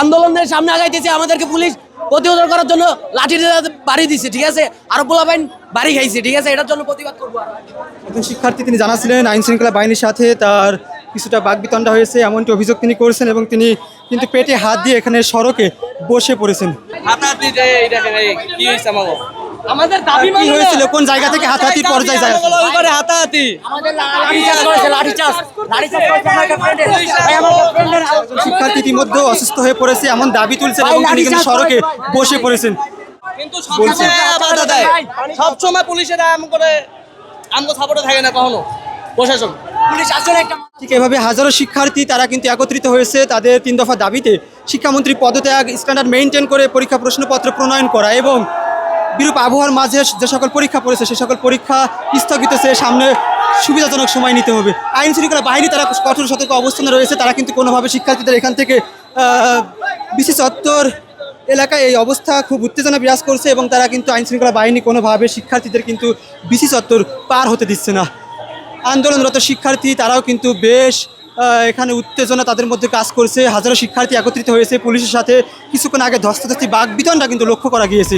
আন্দোলনের সামনে আগাইতেছে, আমাদেরকে পুলিশ প্রতিহত করার জন্য লাঠি দিয়ে বাড়ি দিছে, ঠিক আছে, আর পোলাপাইন বাড়ি খাইছে, ঠিক আছে, এটার জন্য প্রতিবাদ করবো। একজন শিক্ষার্থী তিনি জানাছিলেন আইন শৃঙ্খলা বাহিনীর সাথে তার কিছুটা বাকবিতণ্ডা হয়েছে এমনটি অভিযোগ তিনি করছেন এবং তিনি কিন্তু পেটে হাত দিয়ে এখানে সড়কে বসে পড়েছেন। আমাদের দাবি কি হয়েছিল, কোন জায়গা থেকে হাতাহাতির পর্যায়ে যায়? হাতাহাতি, আমাদের লাঠিচার্জ করেছে, লাঠিচার্জ করেছে আমাদের ফ্রেন্ডের। ভাই, আমাদের ফ্রেন্ডের শিক্ষার্থী ইতিমধ্যে অসুস্থ হয়ে পড়েছে এমন দাবি তুলছেন এবং তিনি কিন্তু সড়কে বসে পড়েছেন। কিন্তু বাধা দেয় সবসময় পুলিশের আমগো সাপোর্টে থাকে না কখনো প্রশাসন। পুলিশ আসলে একটা ঠিক এভাবে হাজারো শিক্ষার্থী তারা কিন্তু একত্রিত হয়েছে তাদের 3 দফা দাবিতে শিক্ষামন্ত্রী পদত্যাগ, স্ট্যান্ডার্ড মেইনটেইন করে পরীক্ষা প্রশ্নপত্র প্রণয়ন করা এবং বিরূপ আবহাওয়ার মাঝে যে সকল পরীক্ষা পড়েছে সে সকল পরীক্ষা স্থগিত চেয়ে সামনে সুবিধাজনক সময় নিতে হবে। আইন শৃঙ্খলা বাহিনী তারা কঠোর সতর্ক অবস্থানে রয়েছে, তারা কিন্তু কোনোভাবে শিক্ষার্থীদের এখান থেকে বিসি চত্বর এলাকায় এই অবস্থা খুব উত্তেজনা বিরাজ করছে এবং তারা কিন্তু আইন শৃঙ্খলা বাহিনী কোনোভাবে শিক্ষার্থীদের কিন্তু বিসি চত্বর পার হতে দিচ্ছে না। আন্দোলনরত শিক্ষার্থী তারাও কিন্তু বেশ এখানে উত্তেজনা তাদের মধ্যে কাজ করছে। হাজারো শিক্ষার্থী একত্রিত হয়েছে পুলিশের সাথে, কিছুক্ষণ আগে ধস্তাধস্তি বাকবিতণ্ডা কিন্তু লক্ষ্য করা গিয়েছে।